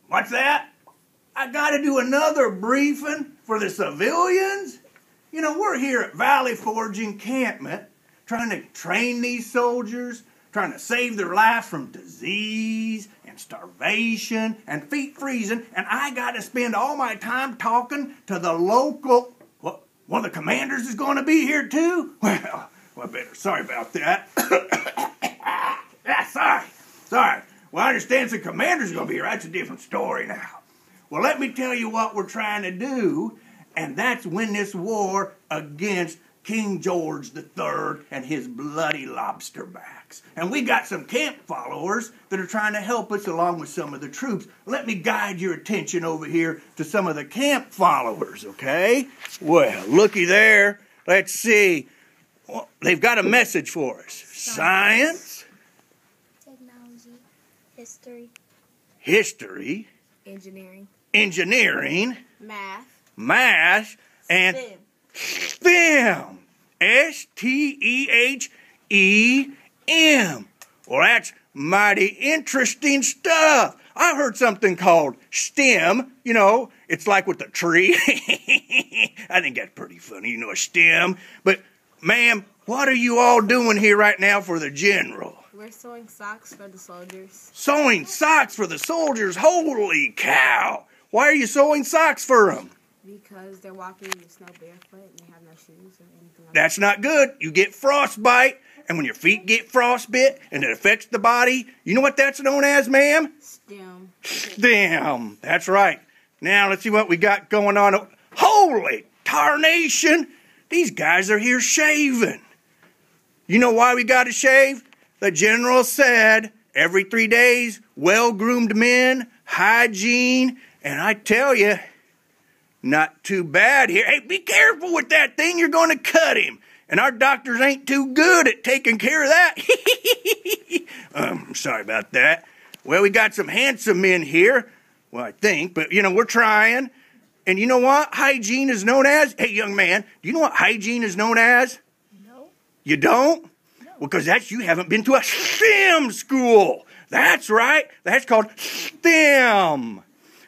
What's that? I gotta do another briefing for the civilians? You know, we're here at Valley Forge Encampment trying to train these soldiers, trying to save their lives from disease and starvation and feet freezing, and I gotta spend all my time talking to the local... What, one of the commanders is gonna be here too? Well, better. Sorry about that. Sorry. Well, I understand the commander's gonna be here. That's a different story now. Well, let me tell you what we're trying to do, and that's win this war against King George III and his bloody lobster backs. And we got some camp followers that are trying to help us along with some of the troops. Let me guide your attention over here to some of the camp followers, okay? Well, looky there. Let's see. Well, they've got a message for us. Science. Technology. History. History. Engineering. Math. And STEM. S-T-E-H-E-M. Well, that's mighty interesting stuff. I heard something called STEM. You know, it's like with the tree. I think that's pretty funny, you know, a STEM. But, ma'am, what are you all doing here right now for the general? We're sewing socks for the soldiers. Sewing socks for the soldiers? Holy cow! Why are you sewing socks for them? Because they're walking in the snow barefoot and they have no shoes or anything like that. That's not good. You get frostbite, and when your feet get frostbit and it affects the body, you know what that's known as, ma'am? STEM. STEM. That's right. Now let's see what we got going on. Holy tarnation! These guys are here shaving. You know why we got to shave? The general said every 3 days, well-groomed men, hygiene, and I tell you, not too bad here. Hey, be careful with that thing. You're going to cut him. And our doctors ain't too good at taking care of that. Sorry about that. Well, we got some handsome men here. Well, I think, but, you know, we're trying. And you know what hygiene is known as? Hey, young man, do you know what hygiene is known as? No. You don't? No. Well, because you haven't been to a STEM school. That's right. That's called STEM.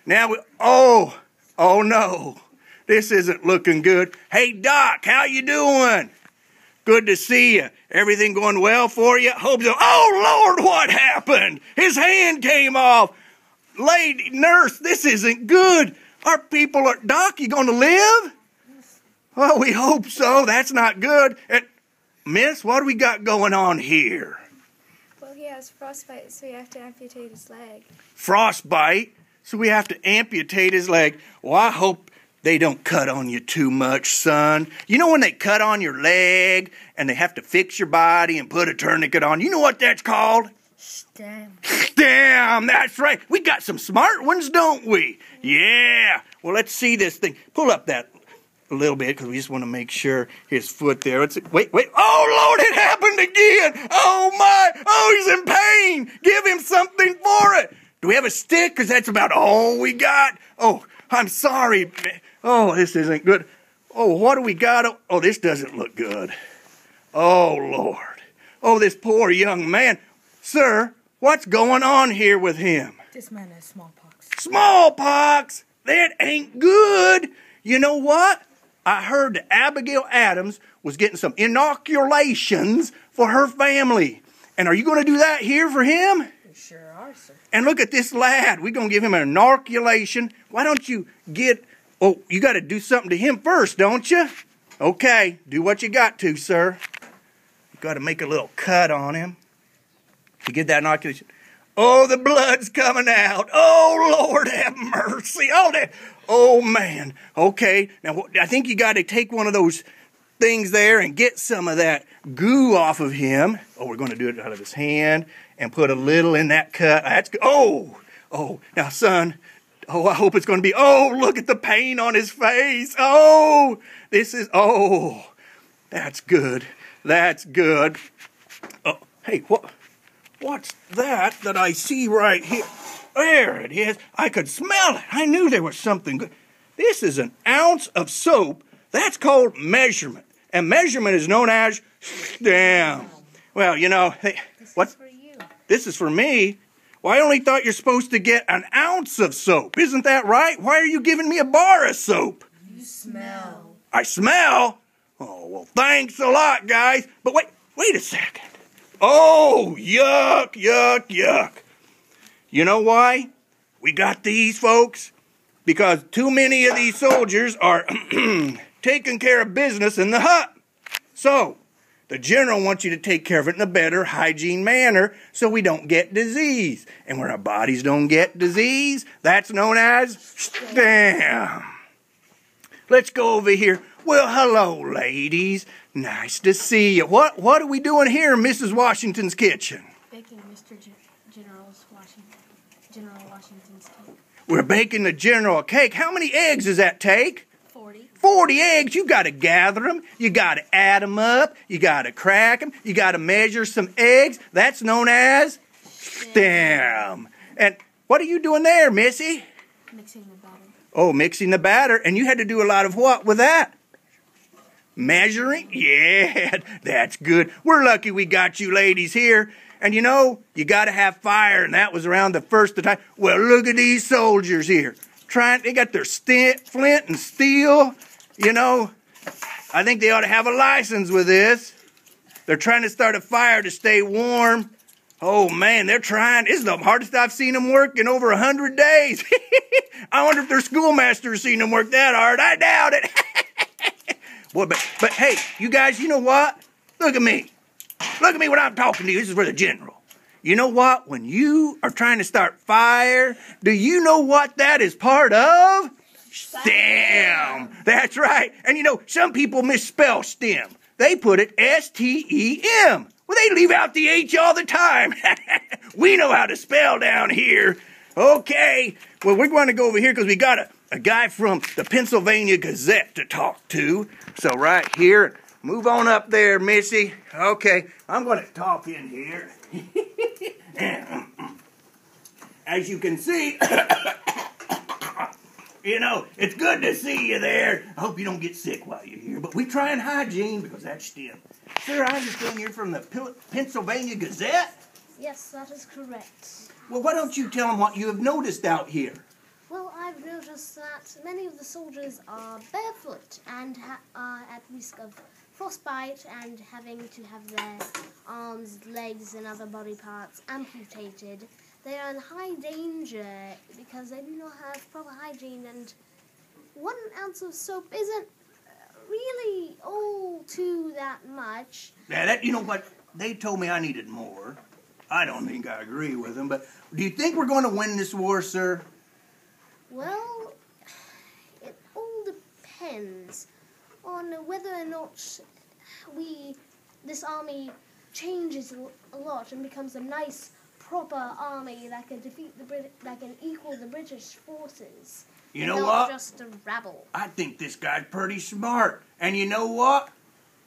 Now, oh no. This isn't looking good. Hey, Doc, how you doing? Good to see you. Everything going well for you? Hope so. Oh, Lord, what happened? His hand came off. Lady nurse, this isn't good. Our people are... Doc, you going to live? Well, we hope so. That's not good. And, Miss, what do we got going on here? Well, he has frostbite, so you have to amputate his leg. Frostbite? So we have to amputate his leg. Well, I hope they don't cut on you too much, son. You know when they cut on your leg and they have to fix your body and put a tourniquet on? You know what that's called? STEM. STEM, that's right. We got some smart ones, don't we? Yeah. Well, let's see this thing. Pull up that a little bit because we just want to make sure his foot there. Wait. Oh, Lord, it happened again. Oh, my. Oh, he's in pain. Give him something for it. Do we have a stick? Because that's about all we got. Oh, I'm sorry. Oh, this isn't good. Oh, what do we got? Oh, this doesn't look good. Oh, Lord. Oh, this poor young man. Sir, what's going on here with him? This man has smallpox. Smallpox? That ain't good. You know what? I heard that Abigail Adams was getting some inoculations for her family. And are you going to do that here for him? We sure are, sir. And look at this lad. We're going to give him an inoculation. Why don't you get... Oh, you got to do something to him first, don't you? Okay, do what you got to, sir. You got to make a little cut on him to get that inoculation. Oh, the blood's coming out. Oh, Lord, have mercy. Oh, man. Okay, now I think you got to take one of those things there and get some of that goo off of him. Oh, we're going to do it out of his hand and put a little in that cut. That's good. Oh, now, son. Oh, I hope it's going to be... Oh, look at the pain on his face. Oh, that's good. That's good. Oh, hey, what's that I see right here? There it is. I could smell it. I knew there was something good. This is an ounce of soap. That's called measurement. And measurement is known as STEM. Well, you know, hey, This is for you. This is for me? Well, I only thought you're supposed to get an ounce of soap. Isn't that right? Why are you giving me a bar of soap? You smell. I smell? Oh, well, thanks a lot, guys. But wait a second. Oh, yuck, yuck, yuck. You know why we got these, folks? Because too many of these soldiers are taking care of business in the hut. So, the general wants you to take care of it in a better hygiene manner so we don't get disease. And when our bodies don't get disease, that's known as STEM. Let's go over here. Well, hello, ladies. Nice to see you. What are we doing here in Mrs. Washington's kitchen? Baking General Washington's cake. We're baking the general a cake. How many eggs does that take? 40. 40 eggs. You got to gather them. You got to add them up. You got to crack them. You got to measure some eggs. That's known as STEM. And what are you doing there, Missy? Mixing the batter. Oh, mixing the batter. And you had to do a lot of what with that? Measuring? Yeah, that's good. We're lucky we got you ladies here. And you know, you got to have fire, and that was around the first of the time. Well, look at these soldiers here. They got their flint and steel. You know, I think they ought to have a license with this. They're trying to start a fire to stay warm. Oh, man, they're trying. This is the hardest I've seen them work in over 100 days. I wonder if their schoolmaster's seen them work that hard. I doubt it. Boy, but hey, you guys, you know what? Look at me. Look at me when I'm talking to you. This is for the general. You know what? When you are trying to start fire, do you know what that is part of? STEM. That's right. And you know, some people misspell STEM. They put it S-T-E-M. Well, they leave out the H all the time. We know how to spell down here. Okay. Well, we're going to go over here because we got a guy from the Pennsylvania Gazette to talk to. So right here, move on up there, Missy. Okay, I'm going to talk in here. As you can see, you know, it's good to see you there. I hope you don't get sick while you're here, but we try and hygiene because that's STEM. Sir, I understand you're from the Pennsylvania Gazette? Yes, that is correct. Well, why don't you tell them what you have noticed out here? Well, I've noticed that many of the soldiers are barefoot and are at risk of frostbite and having to have their arms, legs, and other body parts amputated. They are in high danger because they do not have proper hygiene, and 1 ounce of soap isn't really all too that much. Yeah, you know what? They told me I needed more. I don't think I agree with them, but do you think we're going to win this war, sir? Well, it all depends on whether or not this army changes a lot and becomes a nice, proper army that can that can equal the British forces. You know what? Not just a rabble. I think this guy's pretty smart. And you know what?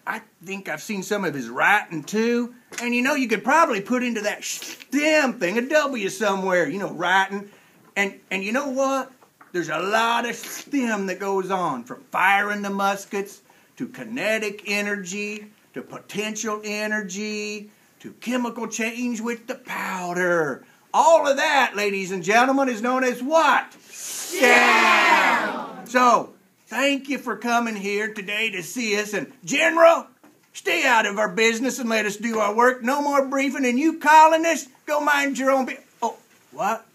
I think I've seen some of his writing, too. And you know, you could probably put into that STEM thing a W somewhere, you know, writing. And you know what? There's a lot of STEM that goes on, from firing the muskets, to kinetic energy, to potential energy, to chemical change with the powder. All of that, ladies and gentlemen, is known as what? STEM! So, thank you for coming here today to see us. And, General, stay out of our business and let us do our work. No more briefing. And you colonists, go mind your own business. Oh, what?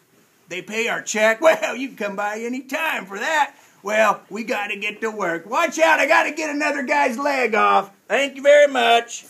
They pay our check? Well, you can come by any time for that. Well, we got to get to work. Watch out, I got to get another guy's leg off. Thank you very much.